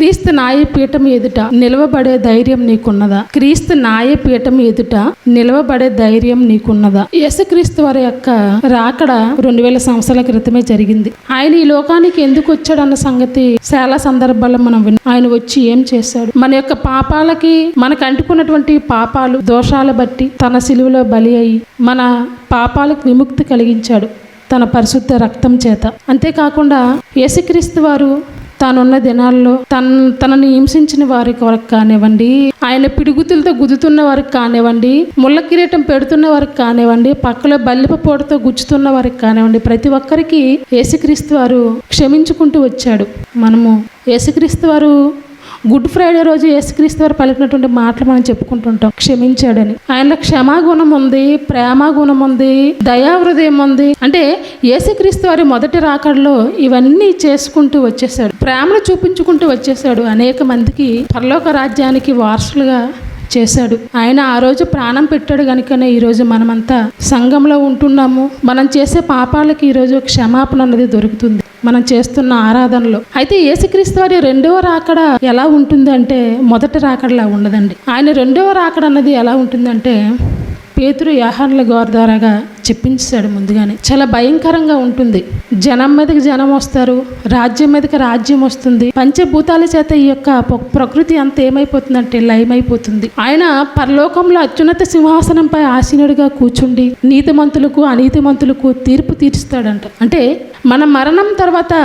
క్రీస్తు న్యాయపీఠం ఎదుట నిలవబడే ధైర్యం నీకున్నదా? క్రీస్తు న్యాయపీఠం ఎదుట నిలవబడే ధైర్యం నీకున్నదా? యేసుక్రీస్తు వారి యొక్క రాకడ 2000 సంవత్సరాల క్రితమే జరిగింది. ఆయన ఈ లోకానికి ఎందుకు వచ్చాడన్న సంగతి చాలా సందర్భాల్లో మనం విన్నాం. ఆయన వచ్చి ఏం చేశాడు? మన యొక్క పాపాలకి, మనకు అంటుకున్నటువంటి పాపాలు దోషాల బట్టి తన సిలువలో బలి అయి మన పాపాలకు విముక్తి కలిగించాడు తన పరిశుద్ధ రక్తం చేత. అంతేకాకుండా యేసుక్రీస్తు వారు తానున్న దినాల్లో తనని హింసించిన వారికి వరకు కానివ్వండి, ఆయన పిడుగుతులతో గుద్దుతున్న వారికి కానివ్వండి, ముళ్ళ కిరీటం పెడుతున్న వారికి కానివ్వండి, పక్కలో బల్లిప పోటుతో గుచ్చుతున్న వారికి కానివ్వండి, ప్రతి ఒక్కరికి యేసుక్రీస్తు వారు క్షమించుకుంటూ వచ్చాడు. మనము యేసుక్రీస్తు వారు గుడ్ ఫ్రైడే రోజు యేసుక్రీస్తు వారు పలికినటువంటి మాటలు మనం చెప్పుకుంటుంటాం, క్షమించాడని. ఆయనలో క్షమాగుణం ఉంది, ప్రేమ గుణం ఉంది, దయా హృదయం ఉంది. అంటే యేసుక్రీస్తు వారి మొదటి రాకడలో ఇవన్నీ చేసుకుంటూ వచ్చేసాడు, ప్రేమను చూపించుకుంటూ వచ్చేసాడు. అనేక మందికి పరలోక రాజ్యానికి వారసులుగా చేశాడు. ఆయన ఆ రోజు ప్రాణం పెట్టాడు కనుకనే ఈరోజు మనమంతా సంఘంలో ఉంటున్నాము. మనం చేసే పాపాలకి ఈరోజు క్షమాపణ అన్నది దొరుకుతుంది మనం చేస్తున్న ఆరాధనలో. అయితే యేసుక్రీస్తు వారి రెండవ రాకడ ఎలా ఉంటుందంటే మొదటి రాకడలా ఉండదండి. ఆయన రెండవ రాకడ అన్నది ఎలా ఉంటుందంటే పేతురు యోహానుల గారి ద్వారాగా చెప్పించాడు ముందుగానే. చాలా భయంకరంగా ఉంటుంది. జనం మీదకి జనం వస్తారు, రాజ్యం మీదకి రాజ్యం వస్తుంది. పంచభూతాల చేత ఈ యొక్క ప్రకృతి అంత ఏమైపోతుందంటే లయమైపోతుంది. ఆయన పరలోకంలో అత్యున్నత సింహాసనంపై ఆసీనుడిగా కూర్చుండి నీతిమంతులకు అనీతిమంతులకు తీర్పు తీర్చుతాడంట. అంటే మన మరణం తర్వాత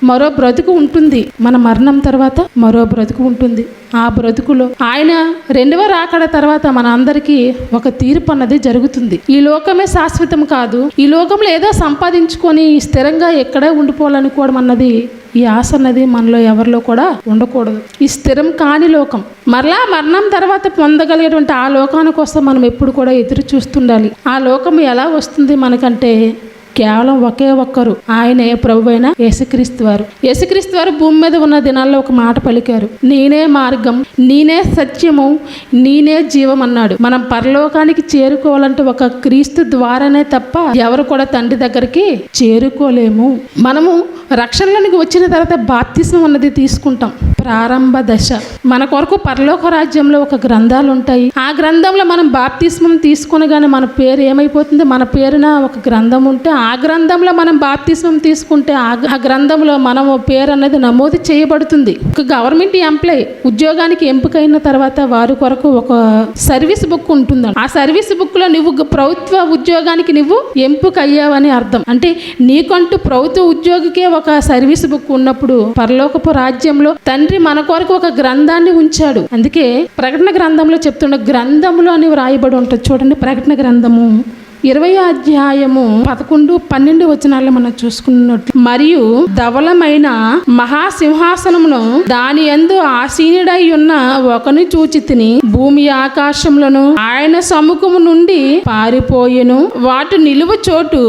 మరో బ్రతుకు ఉంటుంది. మన మరణం తర్వాత మరో బ్రతుకు ఉంటుంది. ఆ బ్రతుకులో ఆయన రెండవ రాకడ తర్వాత మన అందరికీ ఒక తీర్పు అన్నది జరుగుతుంది. ఈ లోకమే శాశ్వతం కాదు. ఈ లోకంలో ఏదో సంపాదించుకొని స్థిరంగా ఎక్కడే ఉండిపోవాలనుకోవడం అన్నది, ఈ ఆశ అన్నది మనలో ఎవరిలో కూడా ఉండకూడదు. ఈ స్థిరం కాని లోకం, మరలా మరణం తర్వాత పొందగలిగేటువంటి ఆ లోకాని కోసం మనం ఎప్పుడు కూడా ఎదురు చూస్తుండాలి. ఆ లోకం ఎలా వస్తుంది మనకంటే కేవలం ఒకే ఒక్కరు, ఆయనే ప్రభు అయిన యేసుక్రీస్తు వారు. యేసుక్రీస్తు వారు భూమి మీద ఉన్న దినాల్లో ఒక మాట పలికారు, నేనే మార్గం, నేనే సత్యము, నేనే జీవం అన్నాడు. మనం పరలోకానికి చేరుకోవాలంటే ఒక క్రీస్తు ద్వారానే తప్ప ఎవరు కూడా తండ్రి దగ్గరికి చేరుకోలేము. మనము రక్షణలోనికి వచ్చిన తర్వాత బాప్తిస్మం అన్నది తీసుకుంటాం, ప్రారంభ దశ. మన కొరకు పరలోక రాజ్యంలో ఒక గ్రంథాలు ఉంటాయి. ఆ గ్రంథంలో మనం బాప్తిస్మం తీసుకునగానే మన పేరు ఏమైపోతుంది? మన పేరున ఒక గ్రంథం ఉంటే ఆ గ్రంథంలో మనం బాప్తిస్మం తీసుకుంటే ఆ గ్రంథంలో మనం పేరు అనేది నమోదు చేయబడుతుంది. ఒక గవర్నమెంట్ ఎంప్లాయ్ ఉద్యోగానికి ఎంపికైన తర్వాత వారి కొరకు ఒక సర్వీస్ బుక్ ఉంటుంది. ఆ సర్వీస్ బుక్ లో నువ్వు ప్రభుత్వ ఉద్యోగానికి నువ్వు ఎంపిక అయ్యావని అర్థం. అంటే నీకంటూ ప్రభుత్వ ఉద్యోగికే ఒక సర్వీస్ బుక్ ఉన్నప్పుడు పరలోకపు రాజ్యంలో తండ్రి మన కొరకు ఒక గ్రంథాన్ని ఉంచాడు. అందుకే ప్రకటన గ్రంథంలో చెప్తున్న గ్రంథంలో అని వ్రాయబడి ఉంటుంది. చూడండి, ప్రకటన గ్రంథము 20వ అధ్యాయము 11-12 వచనాల్లో మనం చూసుకున్నట్టు, మరియు ధవలమైన మహాసింహాసనమును దాని యందు ఆసీనుడై ఉన్న ఒకని చూచితిని. భూమి ఆకాశములను ఆయన సముఖము నుండి పారిపోయెను, వాటి నిలువ చోటు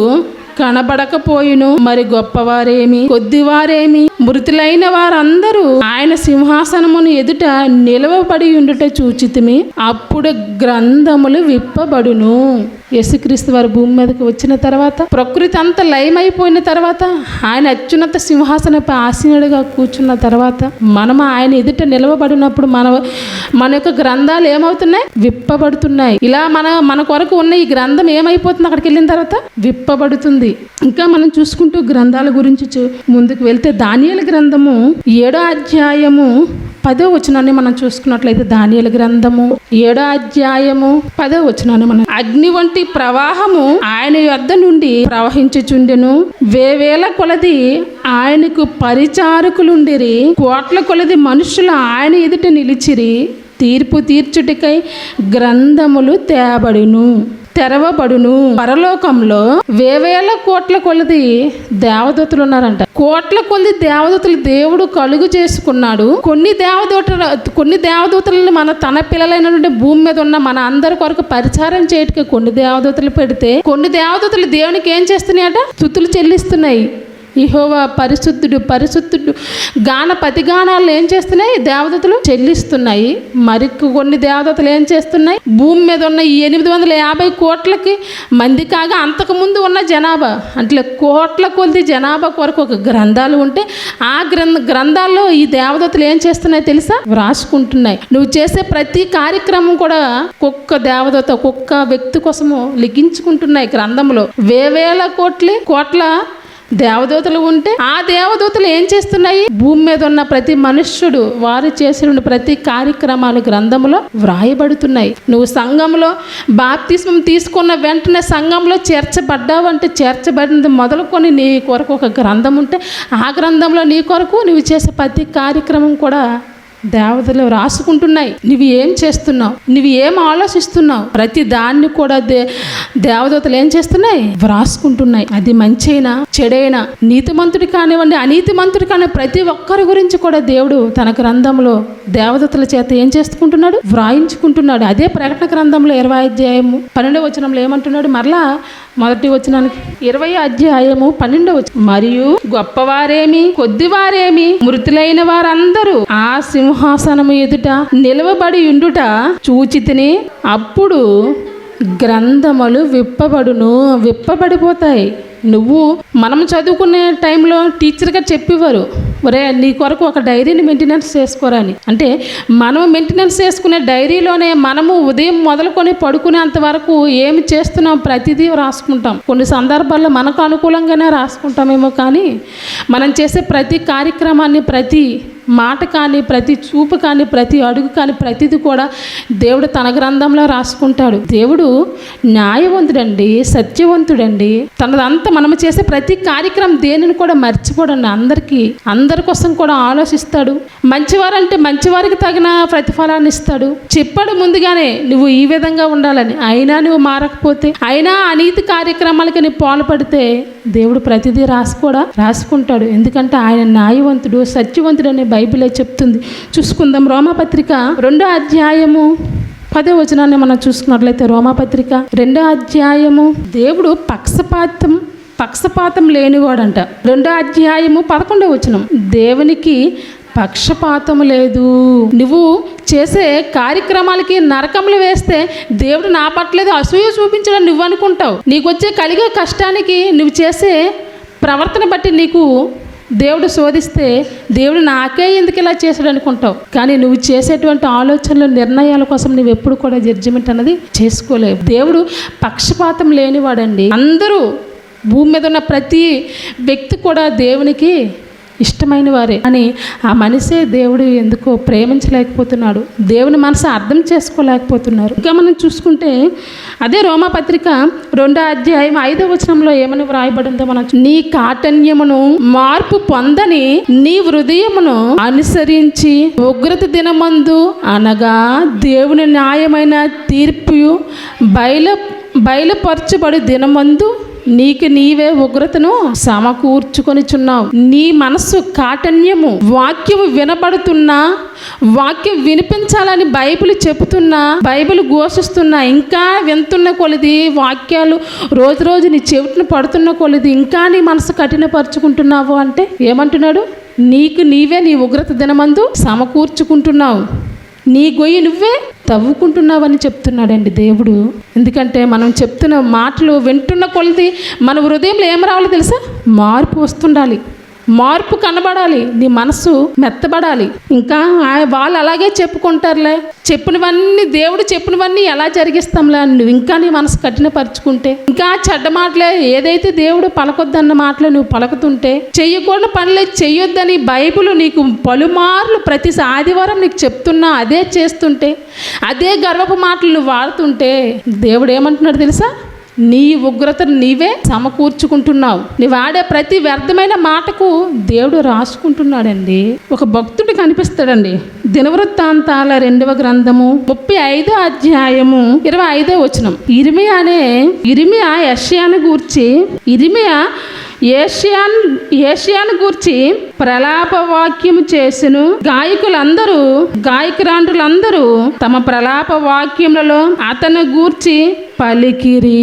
కనబడకపోయిను. మరి గొప్పవారేమి కొద్దివారేమి మృతులైన వారందరూ ఆయన సింహాసనమును ఎదుట నిలవబడి ఉండుట చూచితిమి. అప్పుడు గ్రంథములు విప్పబడును. యేసుక్రీస్తు వారు భూమి మీదకి వచ్చిన తర్వాత, ప్రకృతి అంతా లయమైపోయిన తర్వాత, ఆయన అత్యున్నత సింహాసనపై ఆసీనుడిగా కూర్చున్న తర్వాత మనం ఆయన ఎదుట నిలవబడినప్పుడు మన యొక్క గ్రంథాలు ఏమవుతున్నాయి? విప్పబడుతున్నాయి. ఇలా మన కొరకు ఉన్న ఈ గ్రంథం ఏమైపోతుంది? అక్కడికి వెళ్ళిన తర్వాత విప్పబడుతుంది. ఇంకా మనం చూసుకుంటూ గ్రంథాల గురించి ముందుకు వెళ్తే దానియేలు గ్రంథము 7వ అధ్యాయము 10వ వచనాన్ని మనం చూసుకున్నట్లయితే, దానియేలు గ్రంథము 7వ అధ్యాయము 10వ వచనాన్ని మనం, అగ్ని వంటి ప్రవాహము ఆయన యొద్ద నుండి ప్రవహించుచుండెను, వేవేల కొలది ఆయనకు పరిచారకులుండిరి, కోట్ల కొలది మనుషులు ఆయన ఎదుట నిలిచిరి. తీర్పు తీర్చుటకై గ్రంథములు తెరవబడును. పరలోకంలో వేవేల కోట్ల కొలది దేవదూతలు ఉన్నారంట. కోట్ల కొలది దేవదూతలు దేవుడు కలుగు చేసుకున్నాడు. కొన్ని దేవదూతలను తన పిల్లలైనటువంటి భూమి మీద ఉన్న మన అందరి కొరకు పరిచారం చేయటకి కొన్ని దేవదూతలు పెడితే, కొన్ని దేవదూతలు దేవునికి ఏం చేస్తున్నాయట? స్తుతులు చెల్లిస్తున్నాయి. యెహోవా పరిశుద్ధుడు పరిశుద్ధుడు గాన ప్రతిగానాలు ఏం చేస్తున్నాయి? దేవదూతలు చెల్లిస్తున్నాయి. మరి కొన్ని దేవదూతలు ఏం చేస్తున్నాయి? భూమి మీద ఉన్న ఈ 850 కోట్లకి మంది కాగా అంతకుముందు ఉన్న జనాభా అంటే కోట్ల కొద్ది జనాభా కొరకు ఒక గ్రంథాలు ఉంటే ఆ గ్రంథాల్లో ఈ దేవదూతలు ఏం చేస్తున్నాయి తెలుసా? వ్రాసుకుంటున్నాయి. నువ్వు చేసే ప్రతి కార్యక్రమం కూడా ఒక్కొక్క దేవదూత ఒక్కొక్క వ్యక్తి కోసము లిఖించుకుంటున్నాయి గ్రంథంలో. వేవేల కోట్ల దేవదూతలు ఉంటే ఆ దేవదూతలు ఏం చేస్తున్నాయి? భూమి మీద ఉన్న ప్రతి మనుష్యుడు వారు చేసిన ప్రతి కార్యక్రమాలు గ్రంథంలో వ్రాయబడుతున్నాయి. నువ్వు సంఘంలో బాప్తిస్మం తీసుకున్న వెంటనే సంఘంలో చేర్చబడ్డావు అంటే చేర్చబడినది మొదలుకొని నీ కొరకు ఒక గ్రంథం ఉంటే ఆ గ్రంథంలో నీ కొరకు నువ్వు చేసే ప్రతి కార్యక్రమం కూడా దేవతలు రాసుకుంటున్నాయి. నువ్వు ఏం చేస్తున్నావు, నువ్వు ఏం ఆలోచిస్తున్నావు, ప్రతి దాన్ని కూడా దేవదూతలు ఏం చేస్తున్నాయి? వ్రాసుకుంటున్నాయి. అది మంచైనా చెడైనా నీతిమంతుడి కానివ్వండి అనీతిమంతుడి కానీ ప్రతి ఒక్కరి గురించి కూడా దేవుడు తన గ్రంథంలో దేవదూతల చేత ఏం చేసుకుంటున్నాడు? వ్రాయించుకుంటున్నాడు. అదే ప్రకటన గ్రంథంలో 20వ అధ్యాయము 12వ వచనంలో ఏమంటున్నాడు? మరలా మొదటి వచనానికి 20వ అధ్యాయము 12వ వచనం, మరియు గొప్పవారేమి కొద్దివారేమి మృతులైన వారందరూ ఆ సింహాసనము ఎదుట నిలవబడి ఉండుట చూచితిని. అప్పుడు గ్రంథములు విప్పబడిపోతాయి. మనం చదువుకునే టైంలో టీచర్గా చెప్పేవారు, ఒరే నీ కొరకు ఒక డైరీని మెయింటెనెన్స్ చేసుకోరని. అంటే మనం మెయింటెనెన్స్ చేసుకునే డైరీలోనే మనము ఉదయం మొదలుకొని పడుకునేంత వరకు ఏమి చేస్తున్నాం ప్రతిదీ రాసుకుంటాం. కొన్ని సందర్భాల్లో మనకు అనుకూలంగానే రాసుకుంటామేమో, కానీ మనం చేసే ప్రతి కార్యక్రమాన్ని ప్రతి మాట కానీ ప్రతి చూపు కానీ ప్రతి అడుగు కానీ ప్రతిది కూడా దేవుడు తన గ్రంథంలో రాసుకుంటాడు. దేవుడు న్యాయవంతుడండి, సత్యవంతుడండి. తనదంతా మనము చేసే ప్రతి కార్యక్రమం దేనిని కూడా మర్చిపోడండి. అందరి కోసం కూడా ఆలోచిస్తాడు. మంచివారంటే మంచివారికి తగిన ప్రతిఫలాన్ని ఇస్తాడు. చెప్పాడు ముందుగానే నువ్వు ఈ విధంగా ఉండాలని. అయినా నువ్వు మారకపోతే, అయినా అనీతి కార్యక్రమాలకి నువ్వు పాల్పడితే దేవుడు ప్రతిదీ రాసుకుంటాడు. ఎందుకంటే ఆయన న్యాయవంతుడు, సత్యవంతుడు అనే బైబిలే చెప్తుంది. చూసుకుందాం. రోమాపత్రిక 2వ అధ్యాయము 10వ వచనాన్ని మనం చూసుకున్నట్లయితే, రోమాపత్రిక 2వ అధ్యాయము, దేవుడు పక్షపాతం లేనివాడంట. 2వ అధ్యాయము 11వ వచనం, దేవునికి పక్షపాతం లేదు. నువ్వు చేసే కార్యక్రమాలకి నరకములు వేస్తే దేవుడు నా పట్లేదు అసూయ చూపించడం నువ్వు అనుకుంటావు. నీకు వచ్చే కలిగే కష్టానికి నువ్వు చేసే ప్రవర్తన బట్టి నీకు దేవుడు శోధిస్తే దేవుడు నాకే ఎందుకు ఇలా చేశాడు అనుకుంటావు. కానీ నువ్వు చేసేటువంటి ఆలోచనలు నిర్ణయాల కోసం నువ్వు ఎప్పుడు కూడా జడ్జిమెంట్ అన్నది చేసుకోలేవు. దేవుడు పక్షపాతం లేనివాడండి. అందరూ భూమి మీద ఉన్న ప్రతి వ్యక్తి కూడా దేవునికి ఇష్టమైన వారే. అని ఆ మనిషే దేవుడు ఎందుకో ప్రేమించలేకపోతున్నాడు, దేవుని మనసు అర్థం చేసుకోలేకపోతున్నారు. ఇంకా మనం చూసుకుంటే అదే రోమాపత్రిక 2వ అధ్యాయం 5వ వచనంలో ఏమని వ్రాయబడిందో మనం, నీ కాఠిన్యమును మార్పు పొందని నీ హృదయమును అనుసరించి ఉగ్రత దినమందు అనగా దేవుని న్యాయమైన తీర్పు బయలుపరచబడి దినమందు నీకు నీవే ఉగ్రతను సమకూర్చుకొనిచున్నావు. నీ మనస్సు కాఠిన్యము, వాక్యము వినబడుతున్నా, వాక్యం వినిపించాలని బైబిల్ చెబుతున్నా, బైబిల్ ఘోషిస్తున్నా, ఇంకా వింటున్న కొలది వాక్యాలు రోజు నీ చెవిటిని పడుతున్న కొలది ఇంకా నీ మనసు కఠినపరుచుకుంటున్నావు. అంటే ఏమంటున్నాడు? నీకు నీవే నీ ఉగ్రత దినమందు సమకూర్చుకుంటున్నావు, నీ గొయ్యి నువ్వే తవ్వుకుంటున్నావని చెప్తున్నాడండి దేవుడు. ఎందుకంటే మనం చెప్తున్న మాటలు వింటున్న కొలది మన హృదయంలో ఏం రావాలో తెలుసా? మార్పు వస్తుండాలి, మార్పు కనబడాలి, నీ మనసు మెత్తబడాలి. ఇంకా వాళ్ళు అలాగే చెప్పుకుంటారులే, చెప్పినవన్నీ దేవుడు చెప్పినవన్నీ ఎలా జరిగిస్తాంలే, నువ్వు ఇంకా నీ మనసు కఠినపరుచుకుంటే, ఇంకా చెడ్డ మాటలే, ఏదైతే దేవుడు పలకొద్దన్న మాటలు నువ్వు పలుకుతుంటే, చెయ్యకూడని పనులే చెయ్యొద్దని బైబిల్ నీకు పలుమార్లు ప్రతి ఆదివారం నీకు చెప్తున్నా, అదే చేస్తుంటే, అదే గర్వపు మాటలు నువ్వు వాడుతుంటే దేవుడు ఏమంటున్నాడు తెలుసా? నీ ఉగ్రతను నీవే సమకూర్చుకుంటున్నావు. నీవు ఆడే ప్రతి వ్యర్థమైన మాటకు దేవుడు రాసుకుంటున్నాడండి. ఒక భక్తుడు కనిపిస్తాడండి. దినవృత్తాంతాల 2వ గ్రంథము 35వ అధ్యాయము 25వ వచనం. ఇర్మియా ఏషియాను గూర్చి ప్రలాప వాక్యము చేసెను. గాయకురాండ్రులందరూ తమ ప్రలాప వాక్యములలో అతను గూర్చి పలికిరి.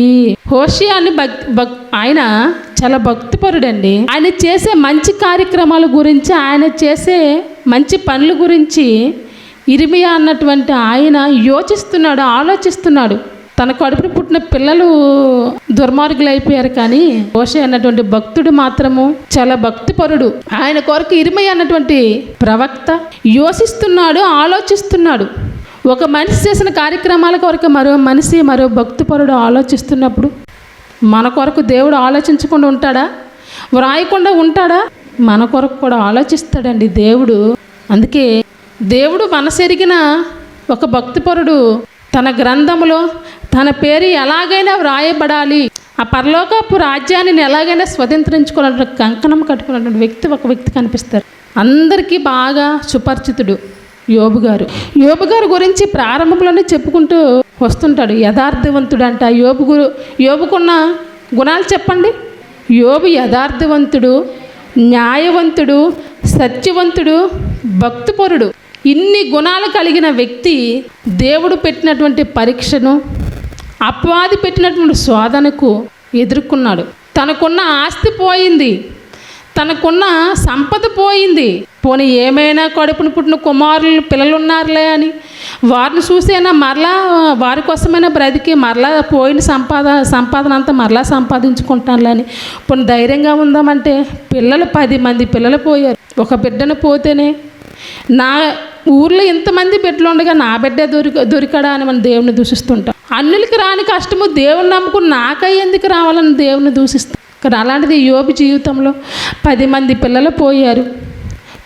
హోషేయ అని ఆయన చాలా భక్తిపరుడండి. ఆయన చేసే మంచి కార్యక్రమాల గురించి, ఆయన చేసే మంచి పనుల గురించి ఇర్మియా అన్నటువంటి ఆయన యోచిస్తున్నాడు, ఆలోచిస్తున్నాడు. తన కడుపున పుట్టిన పిల్లలు దుర్మార్గులు అయిపోయారు, కానీ హోషేయ అన్నటువంటి భక్తుడు మాత్రము చాలా భక్తిపరుడు. ఆయన కొరకు ఇర్మియా అన్నటువంటి ప్రవక్త యోచిస్తున్నాడు, ఆలోచిస్తున్నాడు. ఒక మనిషి చేసిన కార్యక్రమాల కొరకు మరో భక్తిపరుడు ఆలోచిస్తున్నప్పుడు మన కొరకు దేవుడు ఆలోచించకుండా ఉంటాడా? వ్రాయకుండా ఉంటాడా? మన కొరకు కూడా ఆలోచిస్తాడండి దేవుడు. అందుకే దేవుడు మనసెరిగిన ఒక భక్తిపరుడు తన గ్రంథములో తన పేరు ఎలాగైనా వ్రాయబడాలి, ఆ పరలోకపు రాజ్యాన్ని ఎలాగైనా స్వతంత్రించుకున్నటువంటి కంకణం కట్టుకున్నటువంటి ఒక వ్యక్తి కనిపిస్తారు. అందరికీ బాగా సుపరిచితుడు యోబు గారు గురించి ప్రారంభంలోనే చెప్పుకుంటూ వస్తుంటాడు. యథార్థవంతుడు అంట. యోబుకున్న గుణాలు చెప్పండి. యోబు యథార్థవంతుడు, న్యాయవంతుడు, సత్యవంతుడు, భక్తిపరుడు. ఇన్ని గుణాలు కలిగిన వ్యక్తి దేవుడు పెట్టినటువంటి పరీక్షను, అపవాది పెట్టినటువంటి శోధనకు ఎదుర్కొన్నాడు. తనకున్న ఆస్తి పోయింది, తనకున్న సంపద పోయింది. పోనీ ఏమైనా కడుపున పుట్టిన కుమారులు పిల్లలు ఉన్నారులే అని వారిని చూసైనా మరలా వారి కోసమైనా బ్రతికి మరలా పోయిన సంపాదన అంతా మరలా సంపాదించుకుంటానులే అని పోనీ ధైర్యంగా ఉందామంటే 10 మంది పిల్లలు పోయారు. ఒక బిడ్డను పోతేనే నా ఊర్లో ఇంతమంది బిడ్డలు ఉండగా నా బిడ్డే దొరికాడా అని మనం దేవుని దూషిస్తుంటాం. అన్యులకి రాని కష్టము దేవుని నమ్ముకుని నాకై ఎందుకు రావాలని దేవుని దూషిస్తాం. కానీ అలాంటిది యోబు జీవితంలో 10 మంది పిల్లలు పోయారు.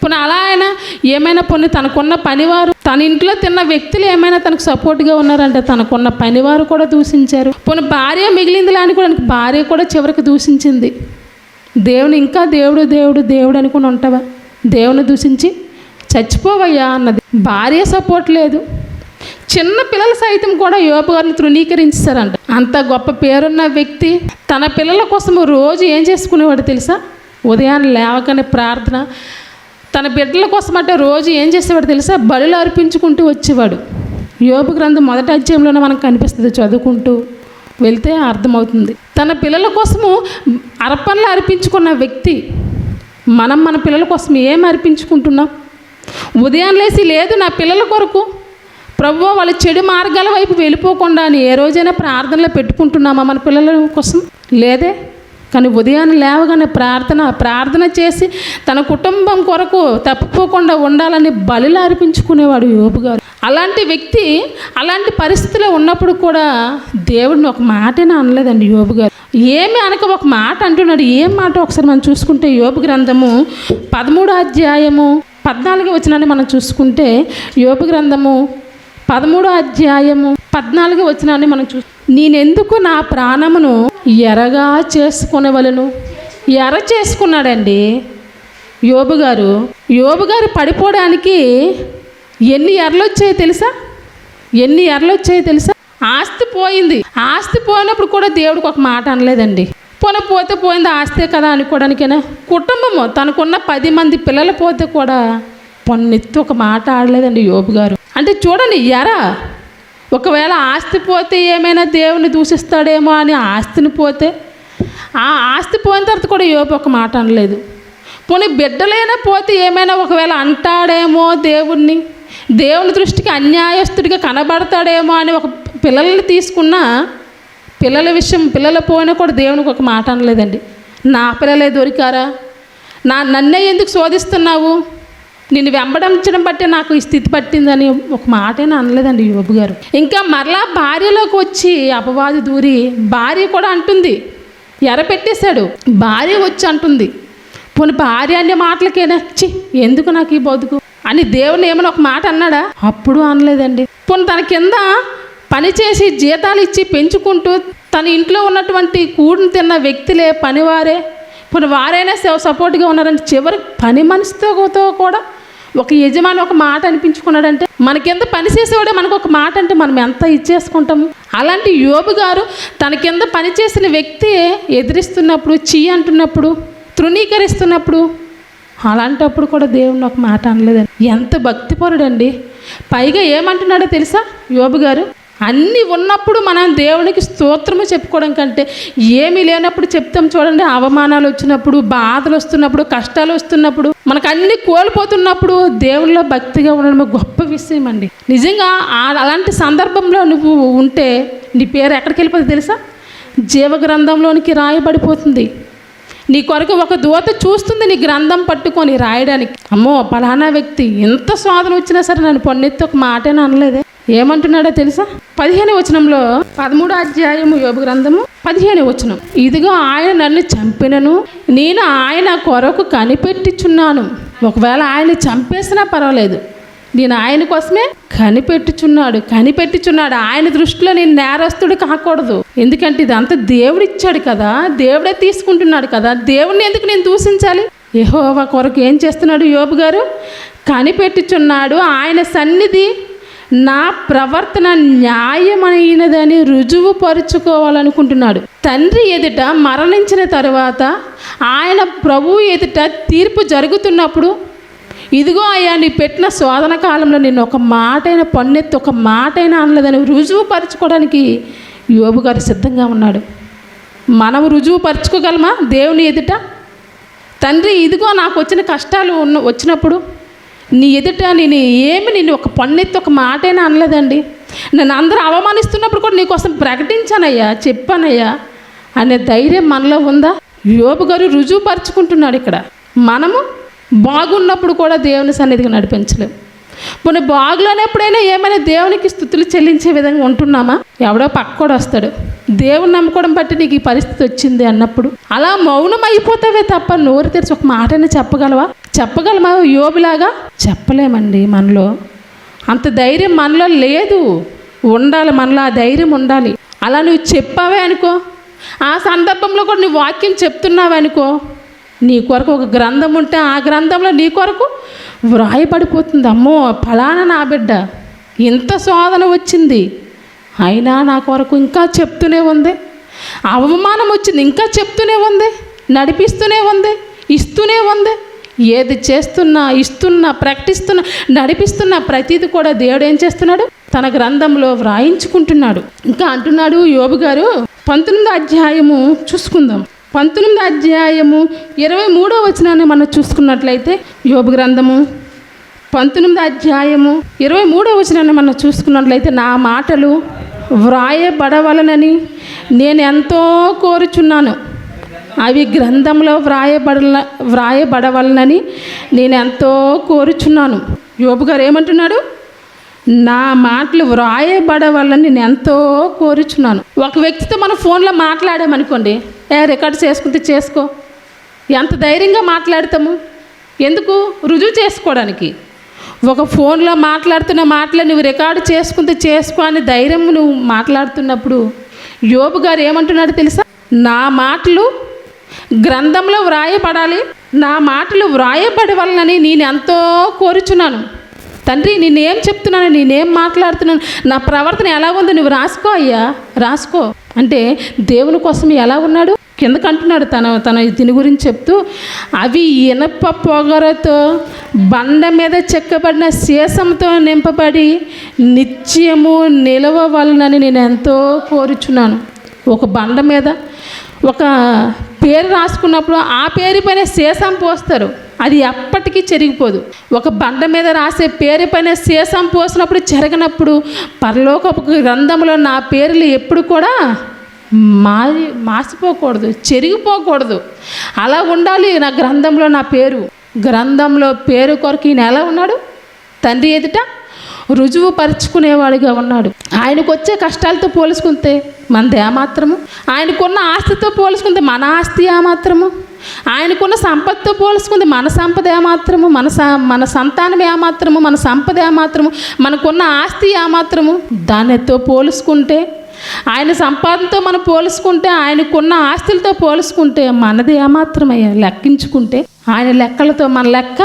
పోనీ అలా అయినా ఏమైనా పోనీ తనకున్న పనివారు, తన ఇంట్లో తిన్న వ్యక్తులు ఏమైనా తనకు సపోర్ట్గా ఉన్నారంటే తనకున్న పనివారు కూడా దూషించారు. పోనీ భార్య మిగిలిందిలే అని కూడా భార్య కూడా చివరికి దూషించింది. దేవుని ఇంకా దేవుడు అనుకుని ఉంటావా? దేవుని దూషించి చచ్చిపోవయ్యా అన్నది. భార్య సపోర్ట్ లేదు. చిన్న పిల్లలు సైతం కూడా యోబు గారిని తృణీకరించారంట. అంత గొప్ప పేరున్న వ్యక్తి తన పిల్లల కోసం రోజు ఏం చేసుకునేవాడు తెలుసా? ఉదయాన్నే లేవగానే ప్రార్థన. తన బిడ్డల కోసం అంటే రోజు ఏం చేసేవాడు తెలుసా? బలులు అర్పించుకుంటూ వచ్చేవాడు. యోబు గ్రంథం 1వ అధ్యాయంలోనే మనకు కనిపిస్తుంది. చదువుకుంటూ వెళ్తే అర్థమవుతుంది. తన పిల్లల కోసము అర్పణలు అర్పించుకున్న వ్యక్తి. మన పిల్లల కోసం ఏం అర్పించుకుంటున్నాం? ఉదయం లేసి లేదు నా పిల్లల కొరకు ప్రభువా వాళ్ళ చెడు మార్గాల వైపు వెళ్ళిపోకుండా అని ఏ రోజైనా ప్రార్థనలో పెట్టుకుంటున్నామా మన పిల్లల కోసం? లేదే. కానీ ఉదయాన్నే లేవగానే ప్రార్థన చేసి తన కుటుంబం కొరకు తప్పిపోకుండా ఉండాలని బలులు అర్పించుకునేవాడు యోబు గారు. అలాంటి వ్యక్తి అలాంటి పరిస్థితిలో ఉన్నప్పుడు కూడా దేవుడిని ఒక మాటైనా అనలేదండి యోబు గారు. ఏమి అనక ఒక మాట అంటున్నాడు. ఏం మాట ఒకసారి మనం చూసుకుంటే యోబు గ్రంథము 13వ అధ్యాయము 14వ వచనాన్ని మనం చూసుకుంటే యోబు గ్రంథము 13వ అధ్యాయము 14వ వచనాన్ని మనం నేనెందుకు నా ప్రాణమును ఎరగా చేసుకునేవలను? ఎర చేసుకున్నాడండి యోబు గారు పడిపోవడానికి ఎన్ని ఎర్రలు వచ్చాయో తెలుసా? ఆస్తి పోయింది. ఆస్తి పోయినప్పుడు కూడా దేవుడికి ఒక మాట అనలేదండి. పోతే పోయింది ఆస్తే కదా అనుకోవడానికైనా కుటుంబము తనకున్న 10 మంది పిల్లలు పోతే కూడా పొన్నెత్తి ఒక మాట ఆడలేదండి యోబు గారు. అంటే చూడండి, ఒకవేళ ఆస్తి పోతే ఏమైనా దేవుని దూషిస్తాడేమో అని ఆస్తిని పోతే ఆ ఆస్తి పోయిన తర్వాత కూడా యోబు ఒక మాట అనలేదు. పోనీ బిడ్డలైనా పోతే ఏమైనా ఒకవేళ అంటాడేమో దేవుని దృష్టికి అన్యాయస్తుడిగా కనబడతాడేమో అని ఒక పిల్లల్ని తీసుకున్న పిల్లల పోయినా కూడా దేవునికి ఒక మాట అనలేదండి. నా పిల్లలే దొరికారా? నన్నే ఎందుకు శోధిస్తున్నావు? నిన్ను వెంబడించడం బట్టే నాకు ఈ స్థితి పట్టిందని ఒక మాటైనా అనలేదండి యోబు గారు. ఇంకా మరలా భార్యలోకి వచ్చి అపవాది దూరి భార్య కూడా అంటుంది, ఎర పెట్టేశాడు. భార్య వచ్చి అంటుంది, పోనీ భార్య అనే మాటలకేనా ఎందుకు నాకు ఈ బతుకు అని దేవుని ఏమైనా ఒక మాట అన్నాడా? అప్పుడు అనలేదండి. పోనీ తన కింద పనిచేసి జీతాలు ఇచ్చి పెంచుకుంటూ తన ఇంట్లో ఉన్నటువంటి కూడిని తిన్న వ్యక్తులే పనివారే, పోనీ వారైనా సపోర్ట్గా ఉన్నారంటే చివరికి పని మనిషితో కూడా ఒక యజమాని ఒక మాట అనిపించుకున్నాడంటే మనకింత పని చేసేవాడే మనకు ఒక మాట అంటే మనం ఎంత ఇచ్చేసుకుంటాము. అలాంటి యోబు గారు తన కింద పనిచేసిన వ్యక్తి ఎదిరిస్తున్నప్పుడు, అంటున్నప్పుడు, తృణీకరిస్తున్నప్పుడు, అలాంటప్పుడు కూడా దేవుని ఒక మాట అనలేదండి. ఎంత భక్తిపరుడండి. పైగా ఏమంటున్నాడో తెలుసా యోబు గారు? అన్నీ ఉన్నప్పుడు మనం దేవునికి స్తోత్రము చెప్పుకోవడం కంటే ఏమీ లేనప్పుడు చెప్తాం చూడండి. అవమానాలు వచ్చినప్పుడు, బాధలు వస్తున్నప్పుడు, కష్టాలు వస్తున్నప్పుడు, మనకు అన్నీ కోల్పోతున్నప్పుడు దేవునిలో భక్తిగా ఉండడం గొప్ప విషయం అండి. నిజంగా అలాంటి సందర్భంలో నువ్వు ఉంటే నీ పేరు ఎక్కడికి వెళ్ళిపోతుంది తెలుసా? జీవగ్రంథంలోనికి రాయబడిపోతుంది. నీ కొరకు ఒక దూత చూస్తుంది నీ గ్రంథం పట్టుకొని రాయడానికి. అమ్మో పలానా వ్యక్తి ఎంత శోధన వచ్చినా సరే నన్ను పొన్నెత్తి ఒక మాటేనా అనలేదే. ఏమంటున్నాడో తెలుసా? 15వ వచనంలో, 13వ అధ్యాయము యోబు గ్రంథము 15వ వచనం, ఇదిగో ఆయన నన్ను చంపినను నేను ఆయన కొరకు కనిపెట్టుచున్నాను. ఒకవేళ ఆయన చంపేసినా పర్వాలేదు, నేను ఆయన కోసమే కనిపెట్టుచున్నాడు. ఆయన దృష్టిలో నేను నేరస్తుడు కాకూడదు. ఎందుకంటే ఇదంతా దేవుడు ఇచ్చాడు కదా, దేవుడే తీసుకుంటున్నాడు కదా, దేవుడిని ఎందుకు నేను దూషించాలి? యెహోవా కొరకు ఏం చేస్తున్నాడు యోబు గారు? కనిపెట్టుచున్నాడు. ఆయన సన్నిధి నా ప్రవర్తన న్యాయమైనదని రుజువు పరుచుకోవాలనుకుంటున్నాడు. తండ్రి ఎదుట మరణించిన తరువాత ఆయన ప్రభువు ఎదుట తీర్పు జరుగుతున్నప్పుడు, ఇదిగో అయ్యా నీ పెట్టిన శోధన కాలంలో నేను ఒక మాటైనా పొన్నెత్తి ఒక మాటైనా అనలేదని రుజువు పరుచుకోవడానికి యోబు గారు సిద్ధంగా ఉన్నాడు. మనం రుజువు పరుచుకోగలమా దేవుని ఎదుట? తండ్రి ఇదిగో నాకు వచ్చిన కష్టాలు వచ్చినప్పుడు నీ ఎదుట నేను ఒక పొన్నెత్తి ఒక మాటైనా అనలేదండి, నన్ను అందరూ అవమానిస్తున్నప్పుడు కూడా నీకోసం ప్రకటించానయ్యా, చెప్పానయ్యా అనే ధైర్యం మనలో ఉందా? యోబు గారు రుజువు పరుచుకుంటున్నాడు ఇక్కడ. మనము బాగున్నప్పుడు కూడా దేవుని సన్నిధికి నడిపించలేము. పోనీ బాగులోనెప్పుడైనా ఏమైనా దేవునికి స్తుతులు చెల్లించే విధంగా ఉంటున్నామా? ఎవడో పక్కోడు వస్తాడు, దేవుని నమ్ముకోవడం బట్టి నీకు ఈ పరిస్థితి వచ్చింది అన్నప్పుడు అలా మౌనం అయిపోతావే తప్ప నోరు తెరిచి ఒక మాటైనా చెప్పగలమా? యోబులాగా చెప్పలేమండి. మనలో అంత ధైర్యం మనలో లేదు. ఉండాలి, మనలో ఆ ధైర్యం ఉండాలి. అలా నువ్వు చెప్పావే అనుకో, ఆ సందర్భంలో కూడా నువ్వు వాక్యం చెప్తున్నావే అనుకో, నీ కొరకు ఒక గ్రంథం ఉంటే ఆ గ్రంథంలో నీ కొరకు వ్రాయబడిపోతుంది. అమ్మో ఫలానా నా బిడ్డ ఇంత శోధన వచ్చింది, అయినా నా కొరకు ఇంకా చెప్తూనే ఉంది. అవమానం వచ్చింది, ఇంకా చెప్తూనే ఉంది, నడిపిస్తూనే ఉంది, ఇస్తూనే ఉంది. ఏది చేస్తున్నా, ఇస్తున్నా, ప్రకటిస్తున్నా, నడిపిస్తున్నా ప్రతిది కూడా దేవుడు ఏం చేస్తున్నాడు? తన గ్రంథంలో వ్రాయించుకుంటున్నాడు. ఇంకా అంటున్నాడు యోబు గారు, 19వ అధ్యాయము చూసుకుందాం. 19వ అధ్యాయము 23వ వచనాన్ని మనం చూసుకున్నట్లయితే, యోబు గ్రంథము 19వ అధ్యాయము 23వ వచనాన్ని మనం చూసుకున్నట్లయితే, నా మాటలు వ్రాయబడవలనని నేను ఎంతో కోరుచున్నాను, అవి గ్రంథంలో వ్రాయబడవలనని నేను ఎంతో కోరుచున్నాను. యోబు గారు ఏమంటున్నాడు? నా మాటలు వ్రాయబడవాలని నేను ఎంతో కోరుచున్నాను. ఒక వ్యక్తితో మనం ఫోన్లో మాట్లాడామనుకోండి, రికార్డు చేసుకుంటే చేసుకో, ఎంత ధైర్యంగా మాట్లాడతాము? ఎందుకు? రుజువు చేసుకోవడానికి. ఒక ఫోన్లో మాట్లాడుతున్న మాటలు నువ్వు రికార్డు చేసుకుంటే చేసుకో అని ధైర్యం నువ్వు మాట్లాడుతున్నప్పుడు యోబు గారు ఏమంటున్నాడు తెలుసా? నా మాటలు గ్రంథంలో వ్రాయబడాలి, నా మాటలు వ్రాయబడవాలని నేను ఎంతో కోరుచున్నాను. తండ్రి నేనేం చెప్తున్నాను, నేనేం మాట్లాడుతున్నాను, నా ప్రవర్తన ఎలా ఉందో నువ్వు రాసుకో అయ్యా, రాసుకో అంటే దేవుని కోసం ఎలా ఉన్నాడు కిందకు అంటున్నాడు. తన దీని గురించి చెప్తూ, అవి ఇనప పొగరతో బండ మీద చెక్కబడిన సీసంతో నింపబడి నిత్యము నిలవవలనని నేను ఎంతో కోరుచున్నాను. ఒక బండ మీద ఒక పేరు రాసుకున్నప్పుడు ఆ పేరు పైన సీసం పోస్తారు, అది ఎప్పటికీ చెరిగిపోదు. ఒక బండ మీద రాసే పేరు పైన సీసం పోసినప్పుడు చెరగనప్పుడు పరలోకపు గ్రంథంలో నా పేర్లు ఎప్పుడు కూడా మాసిపోకూడదు, చెరిగిపోకూడదు. అలా ఉండాలి నా గ్రంథంలో నా పేరు. గ్రంథంలో పేరు కొరకు ఈయన ఎలా ఉన్నాడు? తండ్రి ఎదుట రుజువు పరుచుకునేవాడిగా ఉన్నాడు. ఆయనకు వచ్చే కష్టాలతో పోల్చుకుంటే మనది ఏమాత్రము, ఆయనకున్న ఆస్తితో పోల్చుకుంటే మన ఆస్తి ఏమాత్రము, ఆయనకున్న సంపదతో పోల్చుకుంటే మన సంపద ఏమాత్రము, మన సంతానం ఏమాత్రము, మన సంపద ఏమాత్రము, మనకున్న ఆస్తి ఏమాత్రము. దానితో పోల్చుకుంటే, ఆయన సంపాదనతో మనం పోల్చుకుంటే, ఆయనకున్న ఆస్తులతో పోల్చుకుంటే మనది ఏమాత్రమయ్యా లెక్కించుకుంటే ఆయన లెక్కలతో మన లెక్క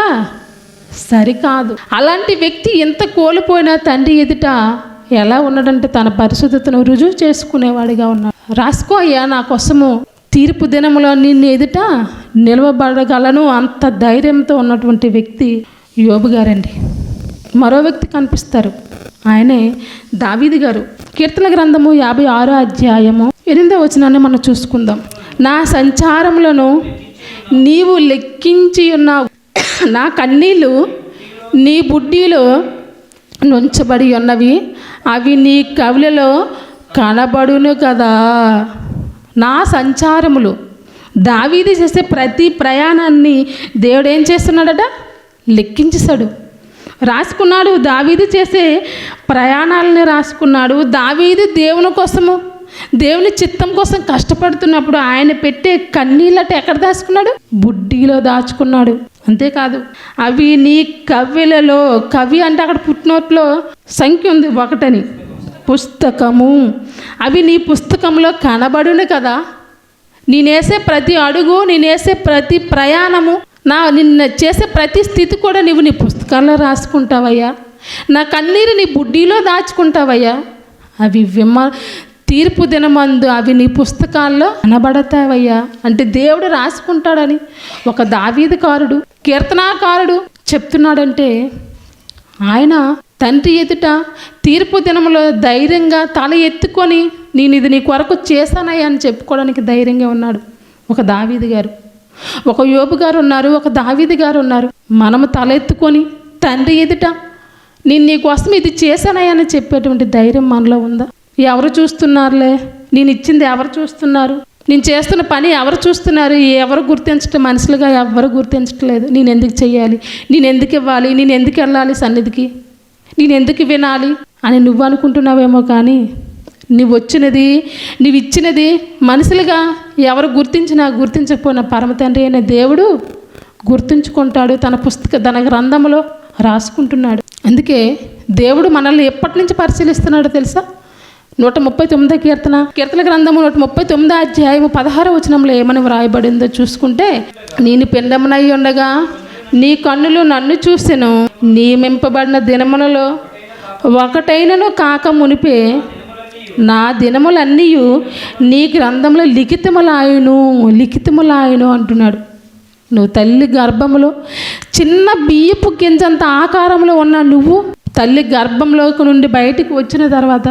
సరికాదు. అలాంటి వ్యక్తి ఎంత కోల్పోయినా తండ్రి ఎదుట ఎలా ఉన్నాడంటే తన పరిశుద్ధతను రుజువు చేసుకునేవాడిగా ఉన్నాడు. రాసుకో అయ్యా, నా కోసము తీర్పు దినములో నిన్ను ఎదుట నిలవబడగలను అంత ధైర్యంతో ఉన్నటువంటి వ్యక్తి యోబు గారండి. మరో వ్యక్తి కనిపిస్తారు, ఆయనే దావీదు గారు. కీర్తన గ్రంథము 56 అధ్యాయము 8వ వచనాన్ని మనం చూసుకుందాం. నా సంచారములను నీవు లెక్కించి ఉన్నావు, నా కన్నీళ్ళు నీ బుడ్డీలో నుంచబడి ఉన్నవి, అవి నీ కవిలలో కనబడును కదా. నా సంచారములు, దావీదు చేసే ప్రతి ప్రయాణాన్ని దేవుడు ఏం చేస్తున్నాడట? లెక్కించేశాడు, రాసుకున్నాడు. దావీదు చేసే ప్రయాణాలను రాసుకున్నాడు. దావీదు దేవుని కోసము, దేవుని చిత్తం కోసం కష్టపడుతున్నప్పుడు ఆయన పెట్టే కన్నీళ్ళట ఎక్కడ దాచుకున్నాడు? బుడ్డీలో దాచుకున్నాడు. అంతేకాదు, అవి నీ కవిలలో, కవి అంటే అక్కడ పుట్టినోట్లో సంఖ్య ఉంది 1 పుస్తకము, అవి నీ పుస్తకంలో కనబడును కదా. నేనేసే ప్రతి అడుగు, నేనేసే ప్రతి ప్రయాణము, నిన్న చేసే ప్రతి స్థితి కూడా నువ్వు నీ పుస్తకాల్లో రాసుకుంటావయ్యా. నా కన్నీరు నీ బుడ్డీలో దాచుకుంటావయ్యా. అవి తీర్పు దినమందు అవి నీ పుస్తకాల్లో కనబడతావయ్యా. అంటే దేవుడు రాసుకుంటాడని ఒక దావీదుకారుడు, కీర్తనాకారుడు చెప్తున్నాడంటే, ఆయన తండ్రి ఎదుట తీర్పు దినములో ధైర్యంగా తల ఎత్తుకొని నేను ఇది నీ కొరకు చేశానయ్యా అని చెప్పుకోవడానికి ధైర్యంగా ఉన్నాడు ఒక దావీదు గారు. ఒక యోబు గారు ఉన్నారు, ఒక దావీదు గారు ఉన్నారు. మనము తలెత్తుకొని తండ్రి ఎదుట నేను నీ కోసం ఇది చేశానయ్యా అని చెప్పేటువంటి ధైర్యం మనలో ఉందా? ఎవరు చూస్తున్నారులే, నేను ఇచ్చింది ఎవరు చూస్తున్నారు, నేను చేస్తున్న పని ఎవరు చూస్తున్నారు, ఎవరు గుర్తించటం, మనుషులుగా ఎవరు గుర్తించట్లేదు. నేను ఎందుకు చెయ్యాలి, నేను ఎందుకు ఇవ్వాలి, నేను ఎందుకు వెళ్ళాలి సన్నిధికి, నేను ఎందుకు వినాలి అని నువ్వు అనుకుంటున్నావేమో. కానీ నువ్వు ఇచ్చినది మనుషులుగా ఎవరు గుర్తించకపోయినా పరమ తండ్రి అయిన దేవుడు గుర్తుంచుకుంటాడు. తన గ్రంథంలో రాసుకుంటున్నాడు. అందుకే దేవుడు మనల్ని ఎప్పటి నుంచి పరిశీలిస్తున్నాడో తెలుసా? 139 కీర్తన గ్రంథము 139 అధ్యాయము 16వ వచనంలో ఏమని వ్రాయబడిందో చూసుకుంటే, నేను పిండమునై ఉండగా నీ కన్నులు నన్ను చూసెను, నియమింపబడిన దినములలో ఒకటైనను కాక మునిపే నా దినములన్నీ నీ గ్రంథంలో లిఖితములాయును అంటున్నాడు. నువ్వు తల్లి గర్భములో చిన్న బియ్యపు గింజంత ఆకారంలో ఉన్న నువ్వు తల్లి గర్భంలోకి నుండి బయటికి వచ్చిన తర్వాత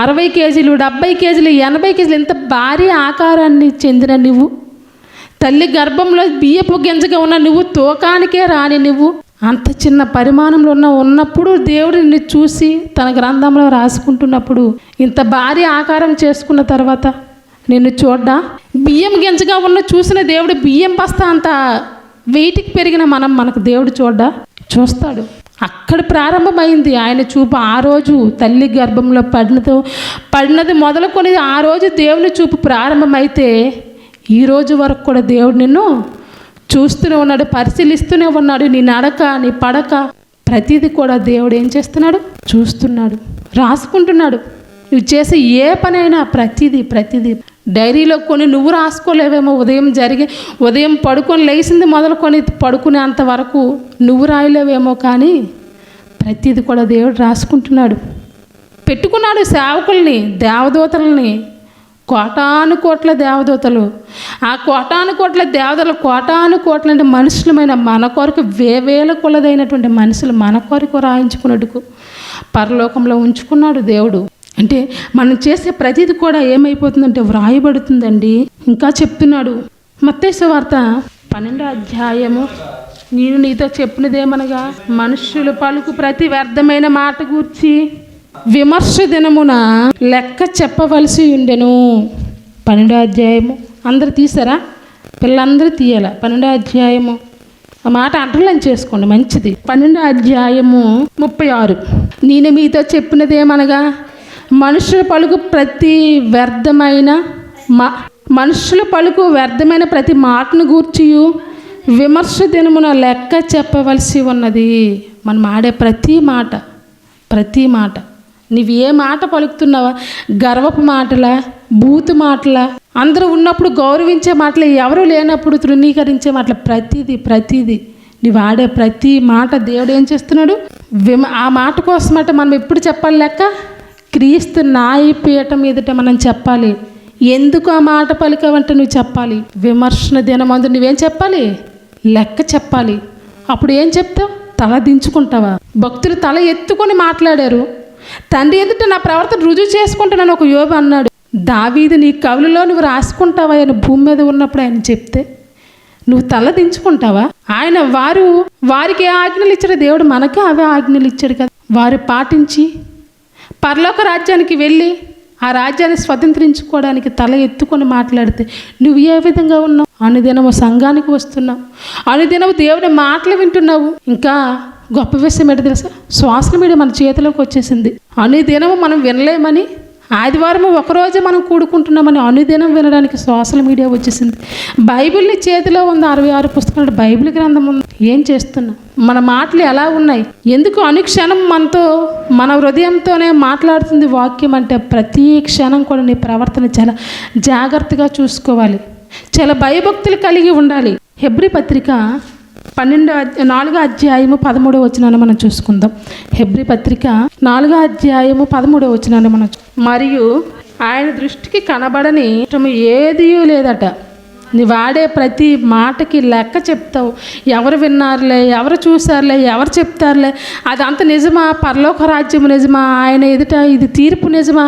60 కేజీలు, 70 కేజీలు, 80 కేజీలు ఇంత భారీ ఆకారాన్ని చెందిన నువ్వు, తల్లి గర్భంలో బియ్యపు గింజగా ఉన్న నువ్వు, తూకానికే రాని నువ్వు అంత చిన్న పరిమాణంలో ఉన్నప్పుడు దేవుడు నిన్ను చూసి తన గ్రంథంలో రాసుకుంటున్నప్పుడు, ఇంత భారీ ఆకారం చేసుకున్న తర్వాత నిన్ను చూడ్డా? బియ్యం గింజగా చూసిన దేవుడు బియ్యం బస్తా అంత వెయిట్కి పెరిగిన మనకు దేవుడు చూస్తాడు. అక్కడ ప్రారంభమైంది ఆయన చూపు. ఆ రోజు తల్లి గర్భంలో పడినది మొదలుకొని ఆ రోజు దేవుని చూపు ప్రారంభమైతే ఈ రోజు వరకు కూడా దేవుడు నిన్ను చూస్తూనే ఉన్నాడు, పరిశీలిస్తూనే ఉన్నాడు. నీ నడక, నీ పడక, ప్రతిదీ కూడా దేవుడు ఏం చేస్తున్నాడు? చూస్తున్నాడు, రాసుకుంటున్నాడు. నువ్వు చేసే ఏ పనైనా ప్రతిదీ డైరీలో కొన్ని నువ్వు రాసుకోలేవేమో. ఉదయం పడుకొని లేచింది మొదలుకొని పడుకునేంత వరకు నువ్వు రాయలేవేమో, కానీ ప్రతిదీ కూడా దేవుడు రాసుకుంటున్నాడు. పెట్టుకున్నాడు సేవకుల్ని, దేవదూతలని, కోటాను కోట్ల దేవదూతలు. ఆ కోటాను కోట్ల అంటే మనుషులమైన మన కొరకు వేవేల కొలదైనటువంటి మనుషులు మన కొరకు రాయించుకున్నట్టుకు పరలోకంలో ఉంచుకున్నాడు దేవుడు. అంటే మనం చేసే ప్రతిది కూడా ఏమైపోతుందంటే వ్రాయబడుతుందండి. ఇంకా చెప్తున్నాడు మత్తయి సువార్త 12వ అధ్యాయము, నేను నీతో చెప్పినదేమనగా మనుష్యులు పలుకు ప్రతి వ్యర్థమైన మాట గూర్చి విమర్శ దినమున లెక్క చెప్పవలసి ఉండెను. 12వ అధ్యాయము అందరు తీసారా? పిల్లలందరూ తీయాల. 12వ అధ్యాయము ఆ మాట అంటర్లైన్ చేసుకోండి, మంచిది. 12వ అధ్యాయము 36, నేను మీతో చెప్పినదేమనగా మనుషులు పలుకు వ్యర్థమైన ప్రతి మాటను గూర్చి విమర్శ దినమున లెక్క చెప్పవలసి ఉన్నది. మనం ఆడే ప్రతి మాట నువ్వు ఏ మాట పలుకుతున్నావా? గర్వపు మాటలా, బూతు మాటలా, అందరూ ఉన్నప్పుడు గౌరవించే మాటలు, ఎవరు లేనప్పుడు తృణీకరించే మాటలు, ప్రతిదీ నువ్వు ఆడే ప్రతి మాట దేవుడు ఏం చేస్తున్నాడు? ఆ మాట కోసమట మనం ఎప్పుడు చెప్పాలి లెక్క? క్రీస్తు న్యాయపీఠం ఎదుట మనం చెప్పాలి. ఎందుకు ఆ మాట పలికావంటే నువ్వు చెప్పాలి. విమర్శన దినమందు నువ్వేం చెప్పాలి? లెక్క చెప్పాలి. అప్పుడు ఏం చెప్తావు? తల దించుకుంటావా? భక్తులు తల ఎత్తుకొని మాట్లాడారు, తండ్రి ఎదుట నా ప్రవర్తన రుజువు చేసుకుంటానని ఒక యోబు అన్నాడు. దావీదు నీ కవులలో నువ్వు రాసుకుంటావా అని భూమి మీద ఉన్నప్పుడు ఆయన చెప్తే నువ్వు తల దించుకుంటావా? ఆయన వారికి ఏ ఆజ్ఞలు ఇచ్చాడు దేవుడు, మనకే అవే ఆజ్ఞలు ఇచ్చాడు కదా. వారు పాటించి పరలోక రాజ్యానికి వెళ్ళి ఆ రాజ్యాన్ని స్వతంత్రించుకోవడానికి తల ఎత్తుకొని మాట్లాడితే నువ్వు ఏ విధంగా ఉన్నావు? అనుదినము సంఘానికి వస్తున్నావు, అనుదినము దేవుని మాటలు వింటున్నావు. ఇంకా గొప్ప విషయం ఏంటో తెలుసా? సోషల్ మీడియా మన చేతిలోకి వచ్చేసింది. అనుదినము మనం వినలేమని, ఆదివారం ఒకరోజే మనం కూడుకుంటున్నామని అనుదినం వినడానికి సోషల్ మీడియా వచ్చేసింది. బైబిల్ని చేతిలో ఉంది, 66 పుస్తకాలు బైబిల్ గ్రంథం ఉంది. ఏం చేస్తున్నాం? మన మాటలు ఎలా ఉన్నాయి? ఎందుకు అనుక్షణం మనతో మన హృదయంతోనే మాట్లాడుతుంది వాక్యం అంటే ప్రతి క్షణం కూడా నీ ప్రవర్తన చాలా జాగ్రత్తగా చూసుకోవాలి, చాలా భయభక్తులు కలిగి ఉండాలి. హెబ్రీ పత్రిక 4వ అధ్యాయము 13వ వచనాన్ని మనం చూసుకుందాం. హెబ్రీ పత్రిక 4వ అధ్యాయము 13వ వచనాన్ని మనం మరియు ఆయన దృష్టికి కనబడని ఏదీ లేదట. నీ వాడే ప్రతి మాటకి లెక్క చెప్తావు. ఎవరు విన్నారులే, ఎవరు చూసారులే, ఎవరు చెప్తారులే, అదంత నిజమా? పరలోక రాజ్యము నిజమా? ఆయన ఎదుట ఇది తీర్పు నిజమా?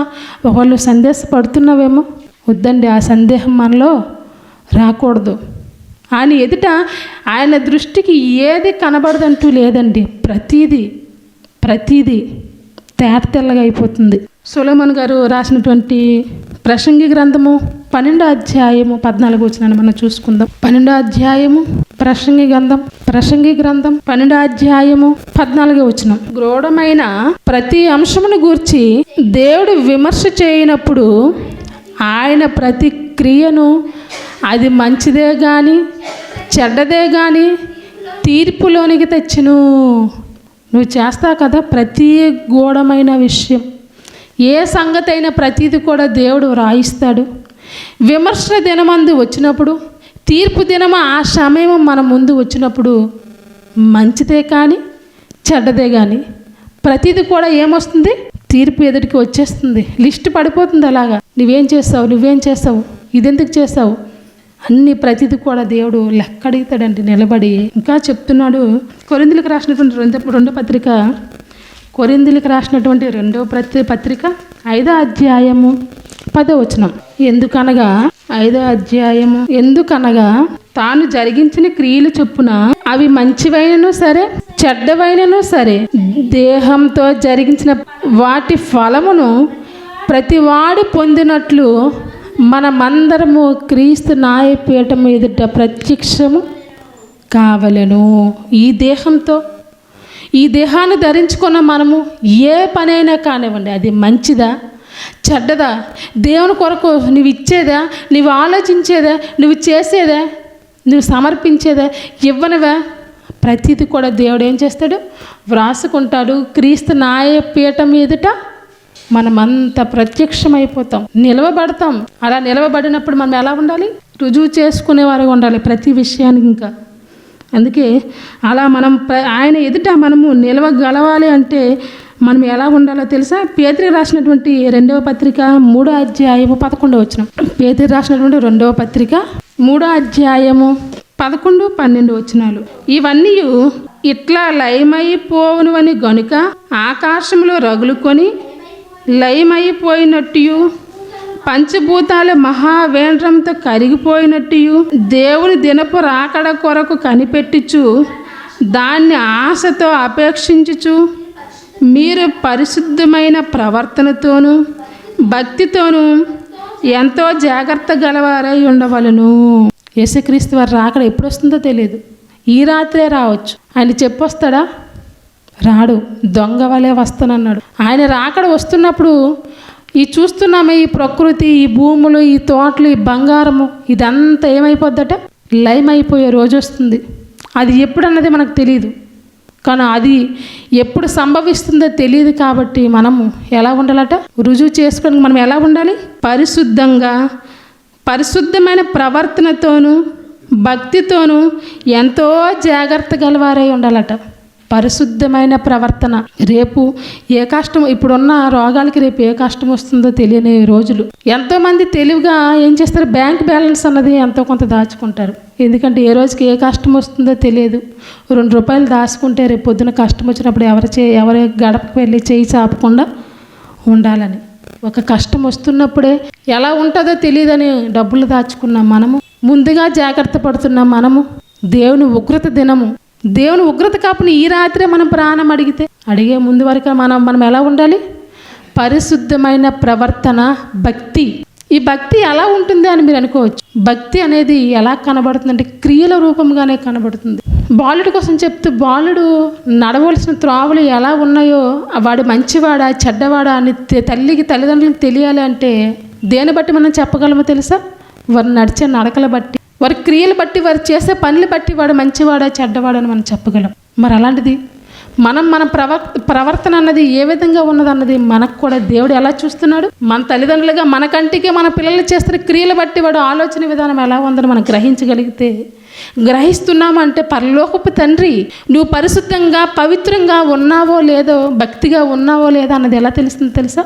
ఒకళ్ళు సందేశపడుతున్నావేమో. వద్దండి, ఆ సందేహం మనలో రాకూడదు. ఆయన ఎదుట ఆయన దృష్టికి ఏది కనబడదంటూ లేదండి. ప్రతీది తేటతెల్లగా అయిపోతుంది. సొలొమోను గారు రాసినటువంటి ప్రసంగి గ్రంథము 12వ అధ్యాయము 14వ వచనాన్ని మనం చూసుకుందాం. 12వ అధ్యాయము ప్రసంగి గ్రంథం 12వ అధ్యాయము 14వ వచనం. గూఢమైన ప్రతి అంశమును గూర్చి దేవుడు విమర్శ చేయనప్పుడు ఆయన ప్రతి క్రియను అది మంచిదే కానీ చెడ్డదే కానీ తీర్పులోనికి తెచ్చును. నువ్వు చేస్తావు కదా ప్రతి గూఢమైన విషయం, ఏ సంగతి అయినా ప్రతిది కూడా దేవుడు వ్రాయిస్తాడు. విమర్శ దినమందు వచ్చినప్పుడు, తీర్పు దినము ఆ సమయం మన ముందు వచ్చినప్పుడు మంచిదే కానీ చెడ్డదే కానీ ప్రతిది కూడా ఏమొస్తుంది? తీర్పు ఎదుటికి వచ్చేస్తుంది. లిస్ట్ పడిపోతుంది. అలాగా నువ్వేం చేస్తావు, ఇదెందుకు చేస్తావు అన్ని ప్రతిది కూడా దేవుడు లెక్క అడుగుతాడండి నిలబడి. ఇంకా చెప్తున్నాడు కొరింథీయులకు రాసినటువంటి రెండో పత్రిక 5వ అధ్యాయము 10వ వచనం. ఎందుకనగా తాను జరిగించిన క్రియలు చొప్పున అవి మంచివైనను సరే చెడ్డవైనను సరే దేహంతో జరిగించిన వాటి ఫలమును ప్రతివాడు పొందినట్లు మనమందరము క్రీస్తు న్యాయపీఠం ఎదుట ప్రత్యక్షము కావలెను. ఈ దేహాన్ని ధరించుకున్న మనము ఏ పనైనా కానివ్వండి, అది మంచిదా చెడ్డదా, దేవుని కొరకు నువ్వు ఇచ్చేదా, నువ్వు ఆలోచించేదా, నువ్వు చేసేదా, నువ్వు సమర్పించేదా, ఇవ్వనివా, ప్రతిదీ కూడా దేవుడు ఏం చేస్తాడు? వ్రాసుకుంటాడు. క్రీస్తు న్యాయపీఠం ఎదుట మనమంతా ప్రత్యక్షమైపోతాం, నిలవబడతాం. అలా నిలవబడినప్పుడు మనం ఎలా ఉండాలి? రుజువు చేసుకునేవారుగా ఉండాలి ప్రతి విషయానికి. ఇంకా అందుకే అలా మనం ఆయన ఎదుట మనము నిలవగలవాలి అంటే మనం ఎలా ఉండాలో తెలుసా? పేతురు రాసినటువంటి 2వ పత్రిక 3వ అధ్యాయము 11వ వచనం. పేతురు రాసినటువంటి 2వ పత్రిక 3వ అధ్యాయము 11, 12 వచనాలు. ఇవన్నీ ఇట్లా లయమైపోవునవని గనుక ఆకాశంలో రగులుకొని లయమైపోయినట్టు, పంచభూతాల మహావేంద్రంతో కరిగిపోయినట్టు, దేవుని దినపు రాకడ కొరకు కనిపెట్టుచు దాన్ని ఆశతో అపేక్షించుచు మీరు పరిశుద్ధమైన ప్రవర్తనతోనూ భక్తితోనూ ఎంతో జాగ్రత్త గలవారై ఉండవలను. యేసుక్రీస్తు వారి రాకడ ఎప్పుడు వస్తుందో తెలియదు. ఈ రాత్రే రావచ్చు. ఆయన చెప్పొస్తాడా? రాడు. దొంగ వలే వస్తానన్నాడు. ఆయన రాకడ వస్తున్నప్పుడు ఈ చూస్తున్నామే ఈ ప్రకృతి, ఈ భూములు, ఈ తోటలు, ఈ బంగారము, ఇదంతా ఏమైపోద్దట? లయమైపోయే రోజు వస్తుంది. అది ఎప్పుడు అన్నది మనకు తెలియదు, కానీ అది ఎప్పుడు సంభవిస్తుందో తెలియదు. కాబట్టి మనము ఎలా ఉండాలట? రుజువు చేసుకోవడానికి మనం ఎలా ఉండాలి? పరిశుద్ధమైన ప్రవర్తనతోనూ భక్తితోనూ ఎంతో జాగ్రత్త గలవారై ఉండాలట. పరిశుద్ధమైన ప్రవర్తన. రేపు ఏ కష్టం, ఇప్పుడున్న రోగాలకి రేపు ఏ కష్టం వస్తుందో తెలియని రోజులు. ఎంతోమంది తెలివిగా ఏం చేస్తారు? బ్యాంక్ బ్యాలెన్స్ అన్నది ఎంతో కొంత దాచుకుంటారు. ఎందుకంటే ఏ రోజుకి ఏ కష్టం వస్తుందో తెలియదు. 2 రూపాయలు దాచుకుంటే రేపు పొద్దున కష్టం వచ్చినప్పుడు ఎవరి గడపకు వెళ్ళి చేయి చాపకుండా ఉండాలని. ఒక కష్టం వస్తున్నప్పుడే ఎలా ఉంటుందో తెలియదని డబ్బులు దాచుకున్న మనము, ముందుగా జాగ్రత్త పడుతున్న మనము, దేవుని ఉగ్రత దినము, దేవుని ఉగ్రత కాపుని ఈ రాత్రే మనం ప్రాణం అడిగే ముందు వరకు మనం ఎలా ఉండాలి? పరిశుద్ధమైన ప్రవర్తన, భక్తి. ఈ భక్తి ఎలా ఉంటుంది అని మీరు అనుకోవచ్చు. భక్తి అనేది ఎలా కనబడుతుంది అంటే క్రియల రూపంగానే కనబడుతుంది. బాలుడి కోసం చెప్తూ బాలుడు నడవలసిన త్రోవలు ఎలా ఉన్నాయో, వాడు మంచివాడా చెడ్డవాడా అని తల్లిదండ్రులకు తెలియాలి అంటే దేని బట్టి మనం చెప్పగలమో తెలుసా? వారు నడిచే నడకల బట్టి, వారి క్రియలు బట్టి, వారు చేసే పనులు బట్టి వాడు మంచివాడా చెడ్డవాడా అని మనం చెప్పగలం. మరి అలాంటిది మన ప్రవర్తన అన్నది ఏ విధంగా ఉన్నదన్నది మనకు కూడా దేవుడు ఎలా చూస్తున్నాడు? మన తల్లిదండ్రులుగా మన కంటికి మన పిల్లలు చేస్తున్న క్రియలు బట్టి వాడు ఆలోచన విధానం ఎలా ఉందని మనం గ్రహిస్తున్నామంటే పరలోకపు తండ్రి నువ్వు పరిశుద్ధంగా పవిత్రంగా ఉన్నావో లేదో, భక్తిగా ఉన్నావో లేదో అన్నది ఎలా తెలుస్తుంది తెలుసా?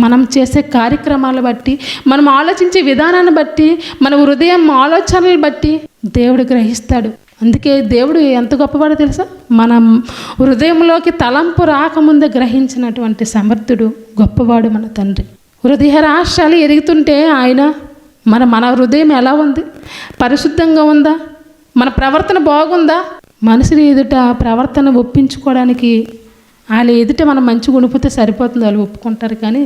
మనం చేసే కార్యక్రమాలు బట్టి, మనం ఆలోచించే విధానాన్ని బట్టి, మన హృదయం ఆలోచనలు బట్టి దేవుడు గ్రహిస్తాడు. అందుకే దేవుడు ఎంత గొప్పవాడో తెలుసా? మనం హృదయంలోకి తలంపు రాకముందే గ్రహించినటువంటి సమర్థుడు, గొప్పవాడు మన తండ్రి. హృదయ రాష్ట్రాలు ఎరుగుతుంటే ఆయన మన హృదయం ఎలా ఉంది? పరిశుద్ధంగా ఉందా? మన ప్రవర్తన బాగుందా? మనుషులు ఎదుట ప్రవర్తన ఒప్పించుకోవడానికి వాళ్ళ ఎదుట మనం మంచిగా ఉనిపోతే సరిపోతుంది, వాళ్ళు ఒప్పుకుంటారు. కానీ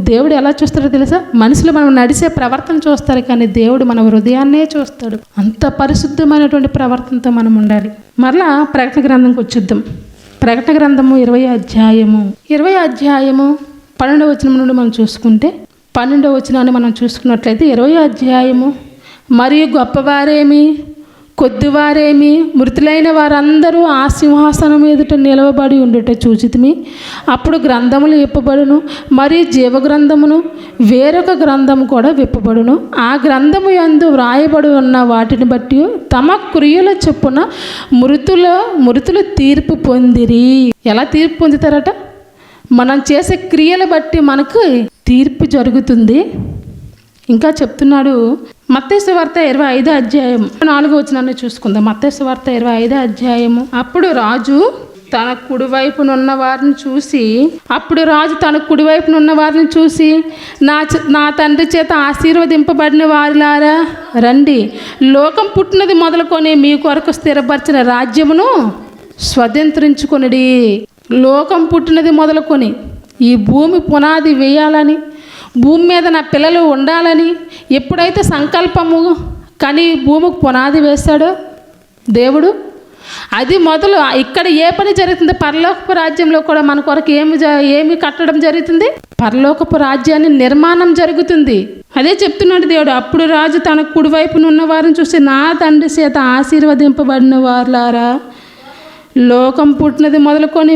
దేవుడు ఎలా చూస్తారో తెలుసా? మనుషులు మనం నడిచే ప్రవర్తన చూస్తారు, కానీ దేవుడు మన హృదయాన్నే చూస్తాడు. అంత పరిశుద్ధమైనటువంటి ప్రవర్తనతో మనం ఉండాలి. మరలా ప్రకటన గ్రంథంకి వచ్చేద్దాం. ప్రకటన గ్రంథము 20వ అధ్యాయము 12వ వచనం నుండి మనం చూసుకుంటే, 12వ వచనాన్ని మనం చూసుకున్నట్లయితే 20వ అధ్యాయము, మరియు గొప్పవారేమి కొద్దివారేమి మృతులైన వారందరూ ఆ సింహాసనం ఎదుట నిలవబడి ఉండుట చూచితిమి. అప్పుడు గ్రంథములు విప్పబడును, మరియు జీవగ్రంథమును వేరొక గ్రంథము కూడా విప్పబడును. ఆ గ్రంథము యందు వ్రాయబడి ఉన్న వాటిని బట్టి తమ క్రియల చొప్పున మృతులు తీర్పు పొందిరి. ఎలా తీర్పు పొందుతారట? మనం చేసే క్రియలు బట్టి మనకు తీర్పు జరుగుతుంది. ఇంకా చెప్తున్నాడు, మత్తయి సువార్త 25వ అధ్యాయం 4వ వచనాన్ని చూసుకుందాం. మత్తయి సువార్త 25వ అధ్యాయము. అప్పుడు రాజు తన కుడివైపునున్న వారిని చూసి నా తండ్రి చేత ఆశీర్వదింపబడిన వారిలారా రండి, లోకం పుట్టినది మొదలుకొని మీ కొరకు స్థిరపరిచిన రాజ్యమును స్వతంత్రించుకొనిడి. లోకం పుట్టినది మొదలుకొని ఈ భూమి పునాది వేయాలని, భూమి మీద నా పిల్లలు ఉండాలని ఎప్పుడైతే సంకల్పము కానీ భూమికి పునాది వేశాడో దేవుడు, అది మొదలు ఇక్కడ ఏ పని జరుగుతుంది? పరలోకపు రాజ్యంలో కూడా మన కొరకు ఏమి కట్టడం జరుగుతుంది? పరలోకపు రాజ్యాన్ని నిర్మాణం జరుగుతుంది. అదే చెప్తున్నాడు దేవుడు. అప్పుడు రాజు తన కుడివైపునున్న వారిని చూసి నా తండ్రి చేత ఆశీర్వదింపబడిన వారులారా, లోకం పుట్టినది మొదలుకొని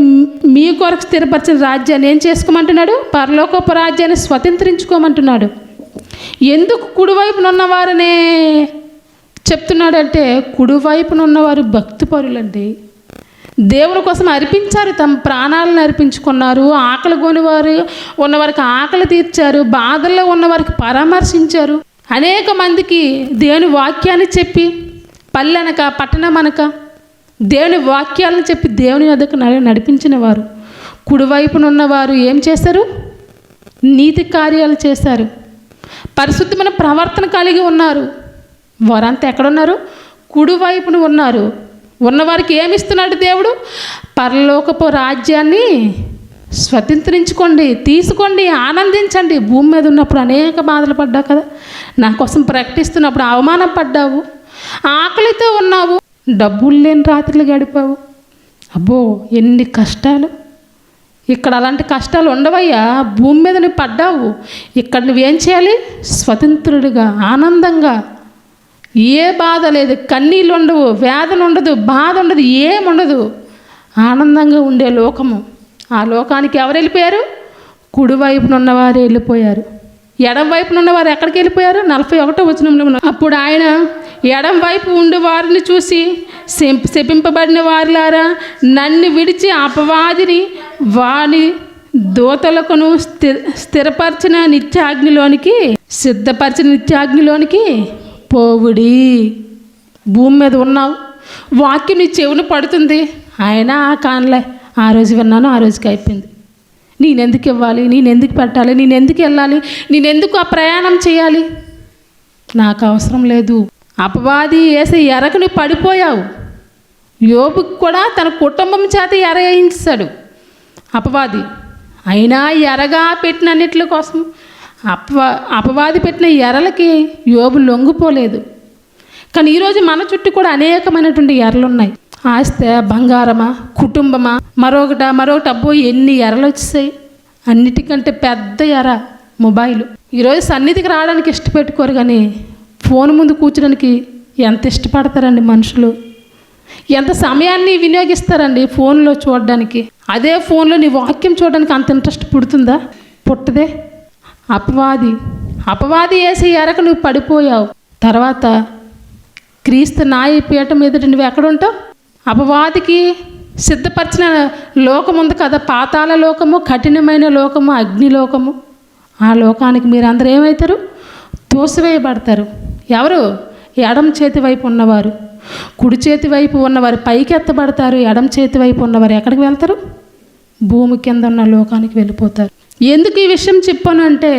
మీ కొరకు స్థిరపరిచిన రాజ్యాన్ని ఏం చేసుకోమంటున్నాడు? పరలోకపు రాజ్యాన్ని స్వతంత్రించుకోమంటున్నాడు. ఎందుకు కుడివైపున ఉన్నవారనే చెప్తున్నాడంటే, కుడివైపున ఉన్నవారు భక్తిపరులండి. దేవుని కోసం అర్పించారు, తమ ప్రాణాలను అర్పించుకున్నారు. ఆకలి కొనివారు ఉన్నవారికి ఆకలి తీర్చారు, బాధల్లో ఉన్నవారికి పరామర్శించారు. అనేక మందికి దేవుని వాక్యాన్ని చెప్పి, పల్లెనక పట్టణమనక దేవుని వాక్యాలను చెప్పి దేవుని వద్దకు నడిపించిన వారు. కుడివైపున ఉన్నవారు ఏం చేశారు? నీతి కార్యాలు చేశారు, పరిశుద్ధమైన ప్రవర్తన కలిగి ఉన్నారు. వారంతా ఎక్కడున్నారు? కుడివైపున ఉన్నారు. ఉన్నవారికి ఏమిస్తున్నాడు దేవుడు? పరలోకపు రాజ్యాన్ని స్వతంత్రించుకోండి, తీసుకోండి, ఆనందించండి. భూమి మీద ఉన్నప్పుడు అనేక బాధలు పడ్డావు కదా, నా కోసం ప్రకటిస్తున్నప్పుడు అవమానం పడ్డావు, ఆకలితో ఉన్నావు, డబ్బులు లేని రాత్రులు గడిపావు. అబ్బో ఎన్ని కష్టాలు! ఇక్కడ అలాంటి కష్టాలు ఉండవయ్యా. భూమి మీద నువ్వు పడ్డావు, ఇక్కడ నువ్వేం చేయాలి? స్వతంత్రుడిగా ఆనందంగా, ఏ బాధ లేదు, కన్నీళ్ళు ఉండవు, వేదన ఉండదు, బాధ ఉండదు, ఏముండదు, ఆనందంగా ఉండే లోకము. ఆ లోకానికి ఎవరు వెళ్ళిపోయారు? కుడివైపున ఉన్నవారు వెళ్ళిపోయారు. ఎడం వైపున ఉన్నవారు ఎక్కడికి వెళ్ళిపోయారు? 41వ వచనంలో. అప్పుడు ఆయన ఎడం వైపు ఉండి వారిని చూసి, శపింపబడిన వారిలారా, నన్ను విడిచి అపవాదిని వాని దూతలకును సిద్ధపరిచిన నిత్యాగ్నిలోనికి పోవుడి. భూమి మీద ఉన్నావు, వాక్యం నీ చెవును పడుతుంది, అయినా కానలే, ఆ రోజు విన్నాను, ఆ రోజుకి అయిపోయింది. నేనెందుకు ఇవ్వాలి, నేనెందుకు పెట్టాలి, నేనెందుకు వెళ్ళాలి, నేనెందుకు ఆ ప్రయాణం చేయాలి, నాకు అవసరం లేదు. అపవాది వేసే ఎరకు నువ్వు పడిపోయావు. యోబుకు కూడా తన కుటుంబం చేత ఎర వేయించాడు అపవాది. అయినా ఎరగా పెట్టినన్నిటి కోసం అపవాది పెట్టిన ఎరలకి యోబు లొంగిపోలేదు. కానీ ఈరోజు మన చుట్టూ కూడా అనేకమైనటువంటి ఎరలు ఉన్నాయి. ఆస్తి, బంగారమా, కుటుంబమా, మరొకటి అబ్బో ఎన్ని ఎరలు వచ్చేసాయి. అన్నిటికంటే పెద్ద ఎర మొబైల్. ఈరోజు సన్నిధికి రావడానికి ఇష్టపెట్టుకోరు, కానీ ఫోన్ ముందు కూర్చోడానికి ఎంత ఇష్టపడతారండి మనుషులు. ఎంత సమయాన్ని వినియోగిస్తారండి ఫోన్లో చూడడానికి. అదే ఫోన్లో నీ వాక్యం చూడడానికి అంత ఇంట్రెస్ట్ పుడుతుందా? పుట్టదే. అపవాది వేసి ఎరకు నువ్వు పడిపోయావు. తర్వాత క్రీస్తు న్యాయపీఠం ఎదుట నువ్వు ఎక్కడుంటావు? అపవాదికి సిద్ధపరిచిన లోకం ఉంది కదా, పాతాళ లోకము, కఠినమైన లోకము, అగ్నిలోకము. ఆ లోకానికి మీరందరూ ఏమవుతారు? తోసివేయబడతారు. ఎవరు? ఎడమ చేతి వైపు ఉన్నవారు. కుడి చేతి వైపు ఉన్నవారు పైకి ఎత్తబడతారు. ఎడమ చేతి వైపు ఉన్నవారు ఎక్కడికి వెళ్తారు? భూమి కింద ఉన్న లోకానికి వెళ్ళిపోతారు. ఎందుకు ఈ విషయం చెప్పాను అంటే,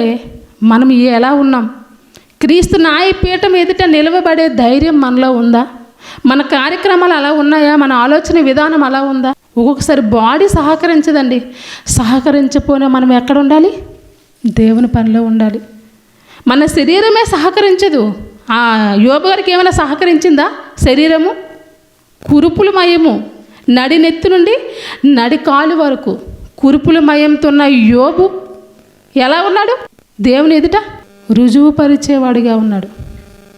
మనం ఎలా ఉన్నాం? క్రీస్తు న్యాయపీఠం ఎదుట నిలవబడే ధైర్యం మనలో ఉందా? మన కార్యక్రమాలు అలా ఉన్నాయా? మన ఆలోచన విధానం అలా ఉందా? ఒక్కొక్కసారి బాడీ సహకరించదండి. సహకరించకపోయినా మనం ఎక్కడ ఉండాలి? దేవుని పనిలో ఉండాలి. మన శరీరమే సహకరించదు. ఆ యోబు గారికి ఏమైనా సహకరించిందా? శరీరము కురుపులమయము, నడి నెత్తి నుండి నడి కాలు వరకు కురుపులమయంతో ఉన్న యోబు ఎలా ఉన్నాడు? దేవుని ఎదుట రుజువుపరిచేవాడిగా ఉన్నాడు.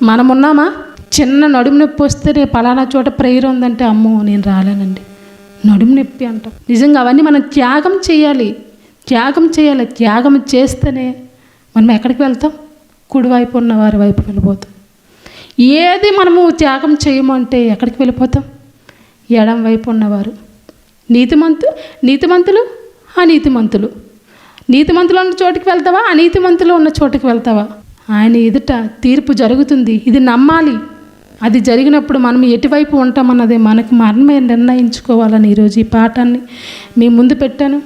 మనమున్నామా? చిన్న నడుము నొప్పి వస్తే పలానా చోట ప్రేయర్ ఉందంటే అమ్మో నేను రాలేనండి, నడుము నొప్పి అంటాం. నిజంగా అవన్నీ మనం త్యాగం చేయాలి. త్యాగం చేస్తేనే మనం ఎక్కడికి వెళ్తాం? కుడివైపు ఉన్న వారి వైపు వెళ్ళిపోతాం. ఏది మనము త్యాగం చేయమంటే ఎక్కడికి వెళ్ళిపోతాం? ఎడం వైపు ఉన్నవారు. నీతిమంతులు అనీతిమంతులు. నీతిమంతులు ఉన్న చోటుకి వెళ్తావా? అనీతిమంతులు ఉన్న చోటుకి వెళ్తావా? ఆయన ఎదుట తీర్పు జరుగుతుంది. ఇది నమ్మాలి. అది జరిగినప్పుడు మనం ఎటువైపు ఉంటామన్నది మనకు మనమే నిర్ణయించుకోవాలని ఈరోజు ఈ పాఠాన్ని మీ ముందు పెట్టాను.